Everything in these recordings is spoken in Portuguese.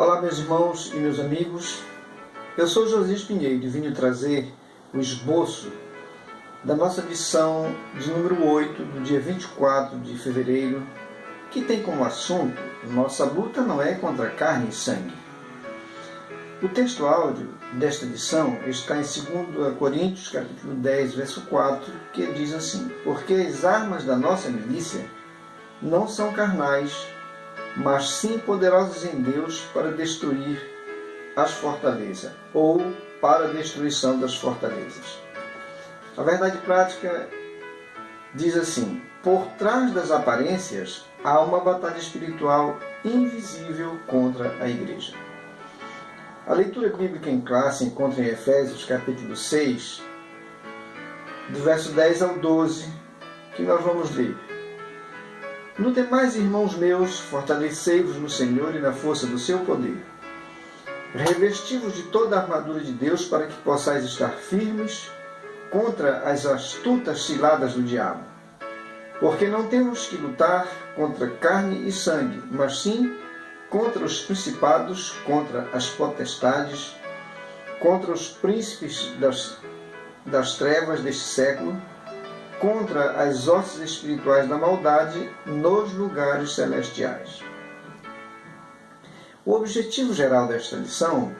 Olá, meus irmãos e meus amigos. Eu sou Josias Pinheiro e vim trazer o esboço da nossa lição de número 8, do dia 24 de fevereiro, que tem como assunto: nossa luta não é contra carne e sangue. O texto áudio desta lição está em 2 Coríntios, capítulo 10, verso 4, que diz assim: porque as armas da nossa milícia não são carnais, mas sim poderosas em Deus para destruir as fortalezas, ou para a destruição das fortalezas. A verdade prática diz assim: por trás das aparências há uma batalha espiritual invisível contra a igreja. A leitura bíblica em classe encontra em Efésios capítulo 6, do verso 10 ao 12, que nós vamos ler. No demais, irmãos meus, fortalecei-vos no Senhor e na força do seu poder. Revesti-vos de toda a armadura de Deus para que possais estar firmes contra as astutas ciladas do diabo. Porque não temos que lutar contra carne e sangue, mas sim contra os principados, contra as potestades, contra os príncipes das trevas deste século, contra as hostes espirituais da maldade nos lugares celestiais. O objetivo geral desta lição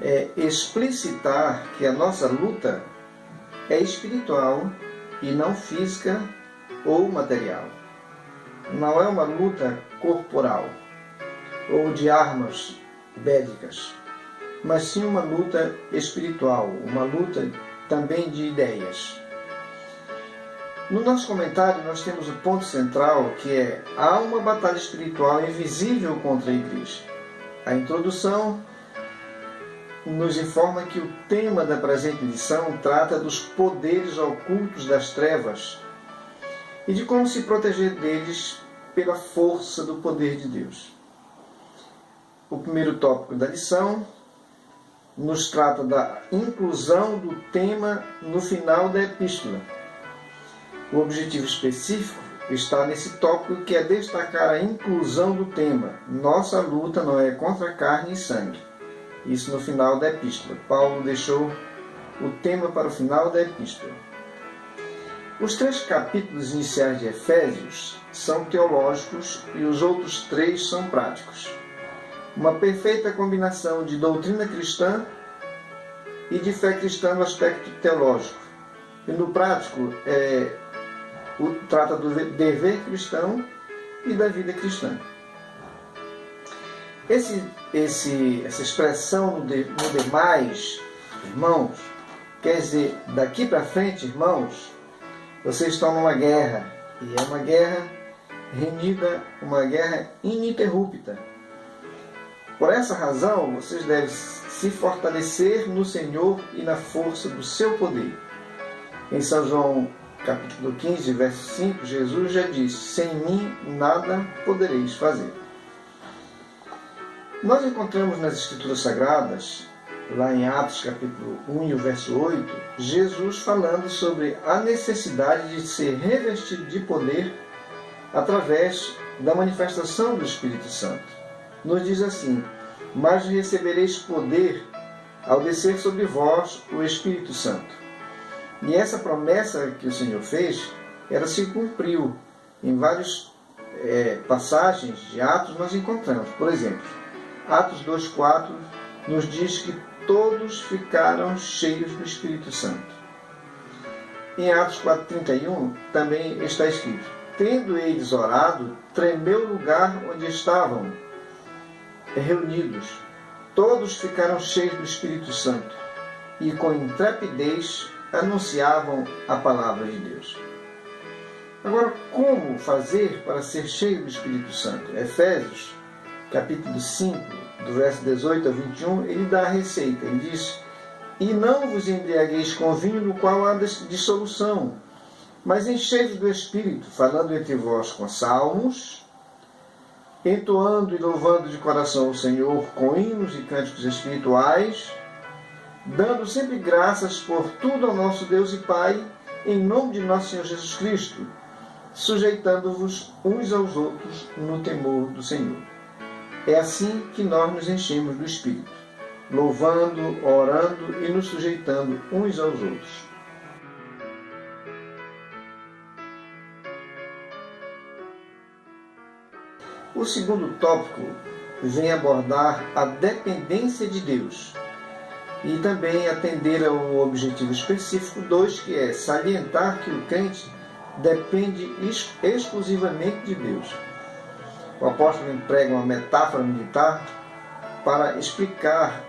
é explicitar que a nossa luta é espiritual e não física ou material. Não é uma luta corporal ou de armas bélicas, mas sim uma luta espiritual, uma luta também de ideias. No nosso comentário, nós temos o ponto central, que é: há uma batalha espiritual invisível contra a igreja. A introdução nos informa que o tema da presente lição trata dos poderes ocultos das trevas e de como se proteger deles pela força do poder de Deus. O primeiro tópico da lição nos trata da inclusão do tema no final da epístola. O objetivo específico está nesse tópico, que é destacar a inclusão do tema. Nossa luta não é contra carne e sangue. Isso no final da epístola. Paulo deixou o tema para o final da epístola. Os 3 capítulos iniciais de Efésios são teológicos e os outros 3 são práticos. Uma perfeita combinação de doutrina cristã e de fé cristã no aspecto teológico. E no prático, trata do dever cristão e da vida cristã. Essa expressão no demais, irmãos, quer dizer, daqui para frente, irmãos, vocês estão numa guerra, e é uma guerra renhida, uma guerra ininterrupta. Por essa razão, vocês devem se fortalecer no Senhor e na força do seu poder. Em São João capítulo 15, verso 5, Jesus já disse: sem mim nada podereis fazer. Nós encontramos nas Escrituras Sagradas, lá em Atos capítulo 1 e o verso 8, Jesus falando sobre a necessidade de ser revestido de poder através da manifestação do Espírito Santo. Nos diz assim: mas recebereis poder ao descer sobre vós o Espírito Santo. E essa promessa que o Senhor fez, ela se cumpriu. Em várias passagens de Atos nós encontramos. Por exemplo, Atos 2,4 nos diz que todos ficaram cheios do Espírito Santo. Em Atos 4,31 também está escrito: tendo eles orado, tremeu o lugar onde estavam reunidos. Todos ficaram cheios do Espírito Santo e com intrepidez anunciavam a palavra de Deus. Agora, como fazer para ser cheio do Espírito Santo? Efésios, capítulo 5, do verso 18 a 21, ele dá a receita. Ele diz: e não vos embriagueis com vinho, no qual há dissolução, mas enchei-vos do Espírito, falando entre vós com salmos, entoando e louvando de coração o Senhor com hinos e cânticos espirituais, dando sempre graças por tudo ao nosso Deus e Pai, em nome de nosso Senhor Jesus Cristo, sujeitando-vos uns aos outros no temor do Senhor. É assim que nós nos enchemos do Espírito, louvando, orando e nos sujeitando uns aos outros. O segundo tópico vem abordar a dependência de Deus e também atender ao objetivo específico 2, que é salientar que o crente depende exclusivamente de Deus. O apóstolo emprega uma metáfora militar para explicar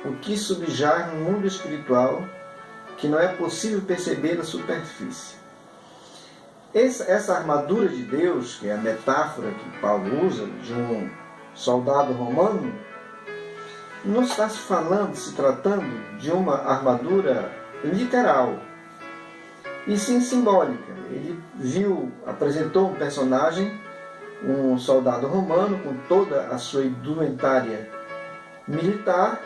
o que subjaz no mundo espiritual que não é possível perceber na superfície. Essa armadura de Deus, que é a metáfora que Paulo usa de um soldado romano, não está se tratando de uma armadura literal, e sim simbólica. Ele apresentou um personagem, um soldado romano, com toda a sua indumentária militar,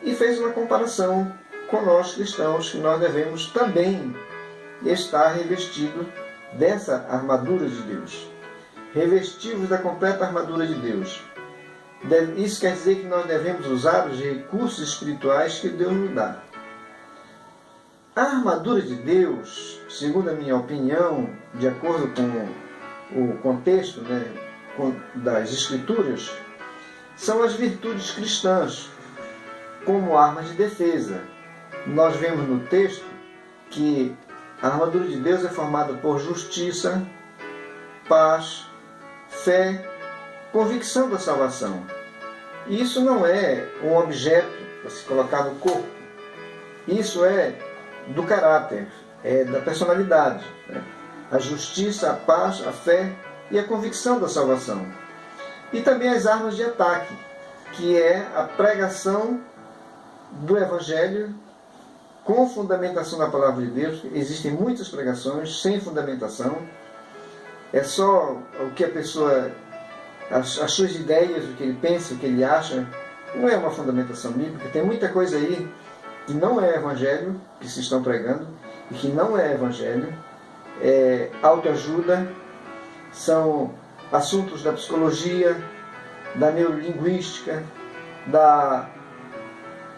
e fez uma comparação com nós cristãos, que nós devemos também estar revestidos dessa armadura de Deus, revestidos da completa armadura de Deus. Isso quer dizer que nós devemos usar os recursos espirituais que Deus nos dá. A armadura de Deus, segundo a minha opinião, de acordo com o contexto, das Escrituras, são as virtudes cristãs, como armas de defesa. Nós vemos no texto que a armadura de Deus é formada por justiça, paz, fé, convicção da salvação. Isso não é um objeto para se colocar no corpo. Isso é do caráter, é da personalidade. A justiça, a paz, a fé e a convicção da salvação. E também as armas de ataque, que é a pregação do Evangelho com fundamentação na palavra de Deus. Existem muitas pregações sem fundamentação. É só o que a pessoa, as suas ideias, o que ele pensa, o que ele acha. Não é uma fundamentação bíblica. Tem muita coisa aí que não é evangelho, que se estão pregando, e que não é evangelho. É autoajuda, são assuntos da psicologia, da neurolinguística,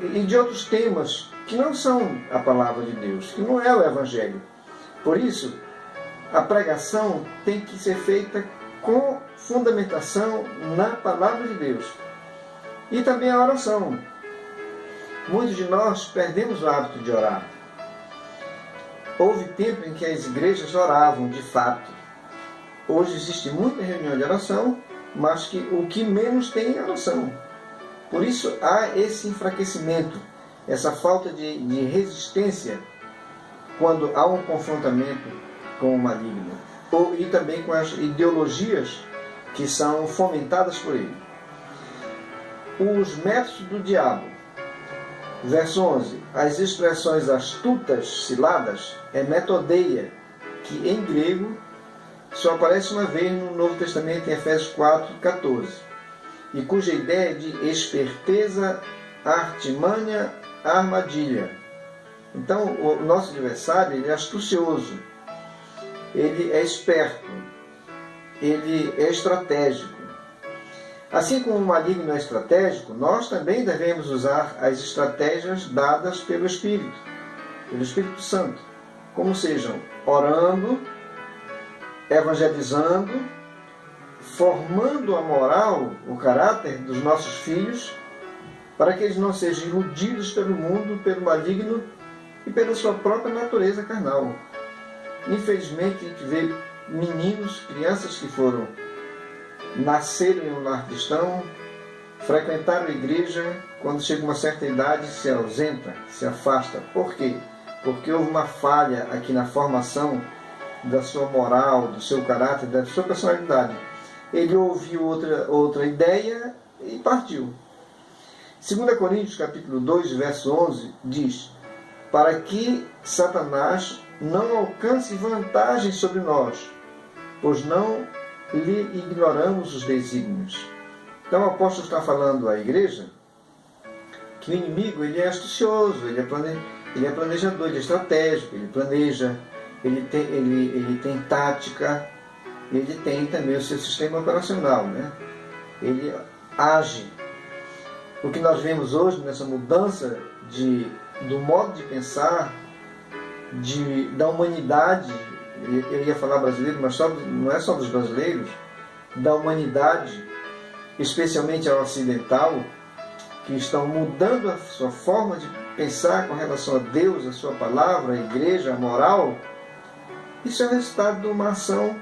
e de outros temas que não são a palavra de Deus, que não é o evangelho. Por isso, a pregação tem que ser feita com fundamentação na palavra de Deus. E também a oração. Muitos de nós perdemos o hábito de orar. Houve tempo em que as igrejas oravam de fato. Hoje existe muita reunião de oração, mas que o que menos tem é oração. Por isso há esse enfraquecimento, essa falta de resistência quando há um confrontamento com o maligno, e também com as ideologias que são fomentadas por ele. Os métodos do diabo. Verso 11. As expressões astutas, ciladas, é metodeia, que em grego só aparece uma vez no Novo Testamento, em Efésios 4:14, e cuja ideia é de esperteza, artimanha, armadilha. Então, o nosso adversário, ele é astucioso, ele é esperto, ele é estratégico. Assim como o maligno é estratégico, nós também devemos usar as estratégias dadas pelo Espírito Santo, como sejam orando, evangelizando, formando a moral, o caráter dos nossos filhos, para que eles não sejam iludidos pelo mundo, pelo maligno e pela sua própria natureza carnal. Infelizmente, a gente vê meninos, crianças que nasceram em um lar cristão, frequentaram a igreja, quando chega uma certa idade se ausenta, se afasta. Por quê? Porque houve uma falha aqui na formação da sua moral, do seu caráter, da sua personalidade. Ele ouviu outra ideia e partiu. 2 Coríntios capítulo 2, verso 11, diz: para que Satanás não alcance vantagem sobre nós, pois não lhe ignoramos os desígnios. Então o apóstolo está falando à igreja que o inimigo, ele é astucioso, ele é planejador, ele é estratégico, ele planeja, ele tem tática, ele tem também o seu sistema operacional, Ele age. O que nós vemos hoje nessa mudança do modo de pensar, da humanidade, eu ia falar brasileiro, mas não é só dos brasileiros, da humanidade, especialmente a ocidental, que estão mudando a sua forma de pensar com relação a Deus, a sua palavra, a igreja, a moral. Isso é o resultado de uma ação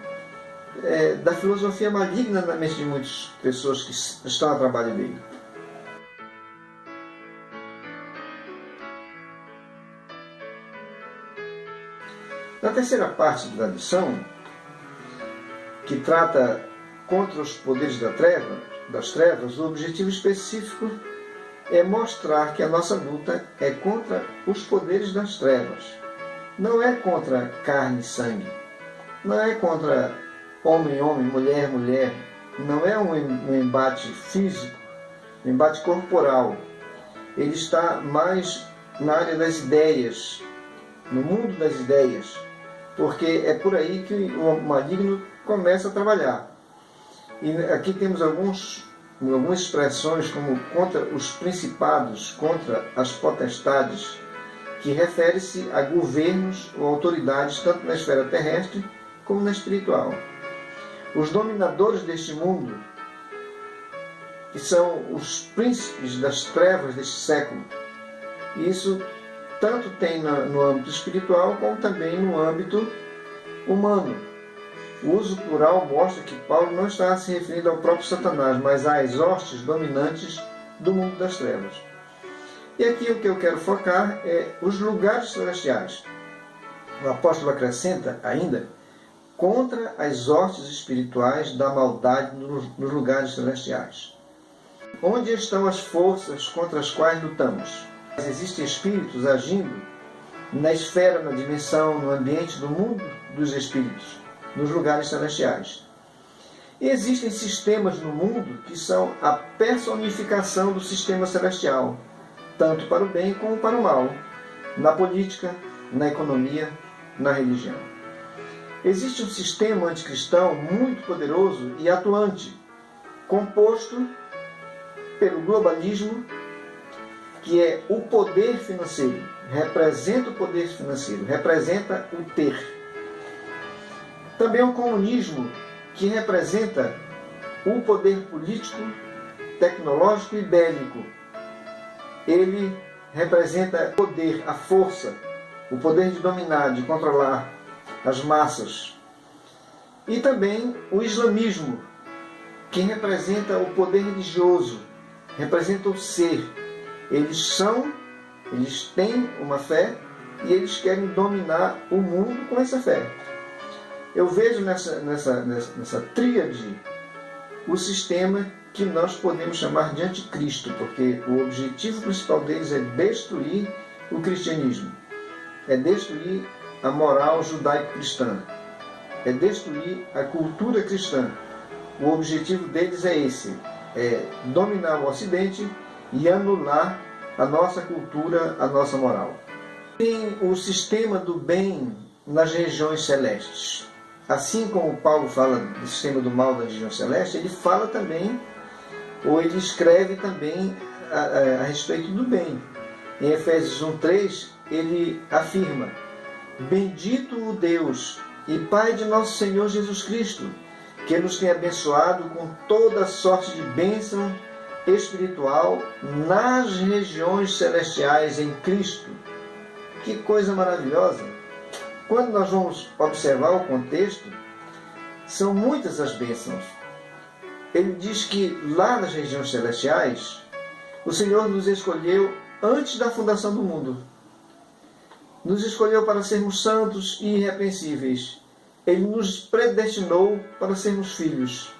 da filosofia maligna na mente de muitas pessoas que estão a trabalho dele. Na terceira parte da lição, que trata contra os poderes das trevas, o objetivo específico é mostrar que a nossa luta é contra os poderes das trevas. Não é contra carne e sangue. Não é contra homem, mulher, mulher. Não é um embate físico, um embate corporal. Ele está mais na área das ideias, no mundo das ideias, porque é por aí que o maligno começa a trabalhar. E aqui temos algumas expressões como contra os principados, contra as potestades, que refere-se a governos ou autoridades tanto na esfera terrestre como na espiritual. Os dominadores deste mundo, que são os príncipes das trevas deste século, isso tanto tem no âmbito espiritual como também no âmbito humano. O uso plural mostra que Paulo não está se referindo ao próprio Satanás, mas às hostes dominantes do mundo das trevas. E aqui o que eu quero focar é os lugares celestiais. O apóstolo acrescenta ainda contra as hostes espirituais da maldade nos lugares celestiais. Onde estão as forças contra as quais lutamos? Existem espíritos agindo na esfera, na dimensão, no ambiente do mundo dos espíritos, nos lugares celestiais. E existem sistemas no mundo que são a personificação do sistema celestial, tanto para o bem como para o mal, na política, na economia, na religião. Existe um sistema anticristão muito poderoso e atuante, composto pelo globalismo, que é o poder financeiro, representa o poder financeiro, representa o ter. Também o comunismo, que representa o poder político, tecnológico e bélico. Ele representa o poder, a força, o poder de dominar, de controlar as massas. E também o islamismo, que representa o poder religioso, representa o ser. Eles têm uma fé e eles querem dominar o mundo com essa fé. Eu vejo nessa tríade o sistema que nós podemos chamar de anticristo, porque o objetivo principal deles é destruir o cristianismo, é destruir a moral judaico-cristã, é destruir a cultura cristã. O objetivo deles é esse, é dominar o Ocidente e anular a nossa cultura, a nossa moral. Tem o sistema do bem nas regiões celestes. Assim como Paulo fala do sistema do mal nas regiões celestes, ele fala também, ou ele escreve também a respeito do bem. Em Efésios 1:3, ele afirma: bendito o Deus e Pai de nosso Senhor Jesus Cristo, que nos tem abençoado com toda sorte de bênção espiritual nas regiões celestiais em Cristo. Que coisa maravilhosa! Quando nós vamos observar o contexto, são muitas as bênçãos. Ele diz que lá nas regiões celestiais, o Senhor nos escolheu antes da fundação do mundo. Nos escolheu para sermos santos e irrepreensíveis. Ele nos predestinou para sermos filhos.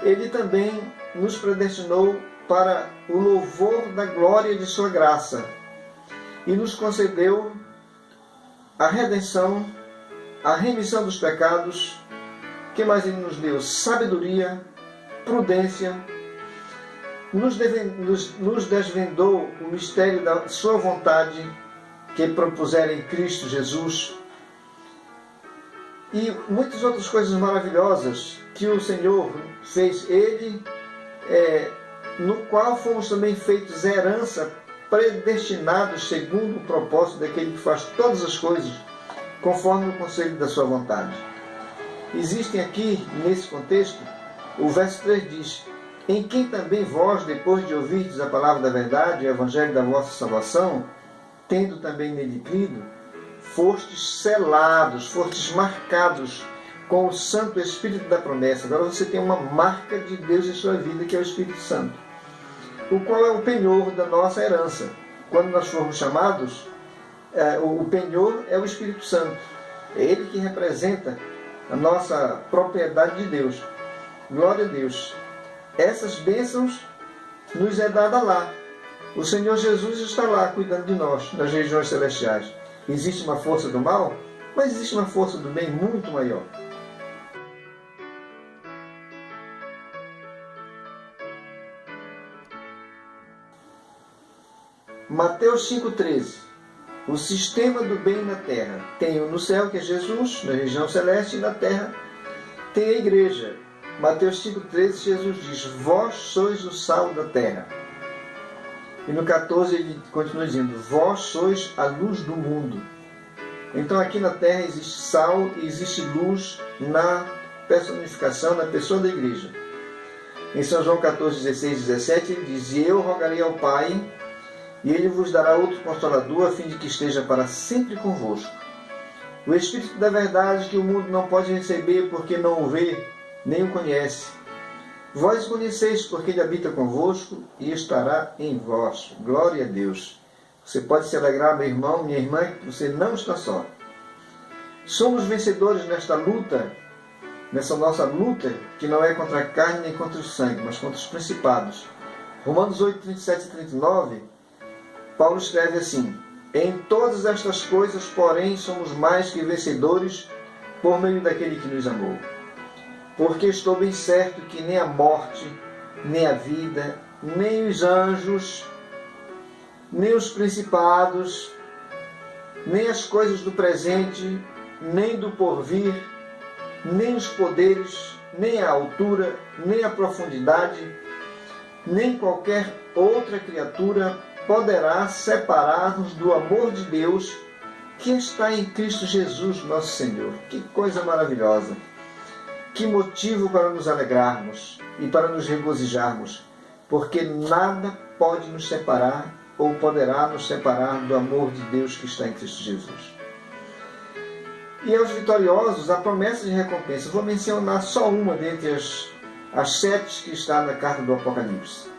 Ele também nos predestinou para o louvor da glória de sua graça e nos concedeu a redenção, a remissão dos pecados. Que mais ele nos deu? Sabedoria, prudência, nos desvendou o mistério da sua vontade que propusera em Cristo Jesus, e muitas outras coisas maravilhosas que o Senhor fez. Ele no qual fomos também feitos herança, predestinados segundo o propósito daquele que faz todas as coisas, conforme o conselho da sua vontade. Existem aqui, nesse contexto, o verso 3 diz: em quem também vós, depois de ouvirdes a palavra da verdade, o evangelho da vossa salvação, tendo também nele crido, fostes selados, fostes marcados com o Santo Espírito da promessa. Agora você tem uma marca de Deus em sua vida, que é o Espírito Santo, o qual é o penhor da nossa herança. Quando nós formos chamados, o penhor é o Espírito Santo. É ele que representa a nossa propriedade de Deus. Glória a Deus. Essas bênçãos nos é dada lá. O Senhor Jesus está lá cuidando de nós, nas regiões celestiais. Existe uma força do mal, mas existe uma força do bem muito maior. Mateus 5,13. O sistema do bem na terra. Tem no céu, que é Jesus, na região celeste, e na terra tem a igreja. Mateus 5,13, Jesus diz: vós sois o sal da terra. E no 14 ele continua dizendo: vós sois a luz do mundo. Então aqui na terra existe sal e existe luz na personificação, na pessoa da igreja. Em São João 14, 16 e 17 ele diz: e eu rogarei ao Pai, e ele vos dará outro Consolador, a fim de que esteja para sempre convosco. O Espírito da verdade, que o mundo não pode receber, porque não o vê, nem o conhece. Vós o conheceis, porque ele habita convosco e estará em vós. Glória a Deus. Você pode se alegrar, meu irmão, minha irmã, que você não está só. Somos vencedores nesta luta, nessa nossa luta, que não é contra a carne nem contra o sangue, mas contra os principados. Romanos 8, 37 e 39, Paulo escreve assim: em todas estas coisas, porém, somos mais que vencedores por meio daquele que nos amou. Porque estou bem certo que nem a morte, nem a vida, nem os anjos, nem os principados, nem as coisas do presente, nem do porvir, nem os poderes, nem a altura, nem a profundidade, nem qualquer outra criatura poderá separar-nos do amor de Deus que está em Cristo Jesus, nosso Senhor. Que coisa maravilhosa! Que motivo para nos alegrarmos e para nos regozijarmos, porque nada pode nos separar ou poderá nos separar do amor de Deus que está em Cristo Jesus. E aos vitoriosos, a promessa de recompensa. Vou mencionar só uma dentre as 7 que está na carta do Apocalipse.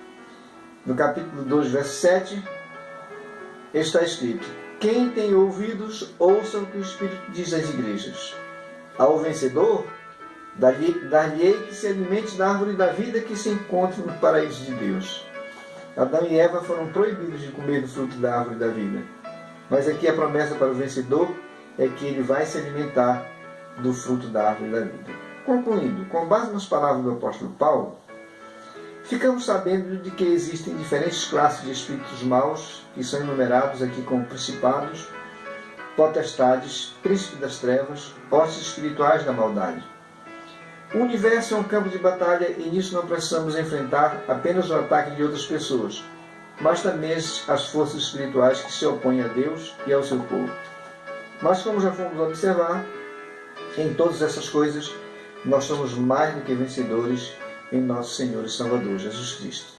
No capítulo 2, verso 7, está escrito: quem tem ouvidos, ouça o que o Espírito diz às igrejas. Ao vencedor, dar-lhe-ei que se alimente da árvore da vida que se encontra no paraíso de Deus. Adão e Eva foram proibidos de comer do fruto da árvore da vida. Mas aqui a promessa para o vencedor é que ele vai se alimentar do fruto da árvore da vida. Concluindo, com base nas palavras do apóstolo Paulo, ficamos sabendo de que existem diferentes classes de espíritos maus, que são enumerados aqui como principados, potestades, príncipes das trevas, hostes espirituais da maldade. O universo é um campo de batalha e nisso não precisamos enfrentar apenas o ataque de outras pessoas, mas também as forças espirituais que se opõem a Deus e ao seu povo. Mas como já fomos observar, em todas essas coisas nós somos mais do que vencedores em nosso Senhor e Salvador Jesus Cristo.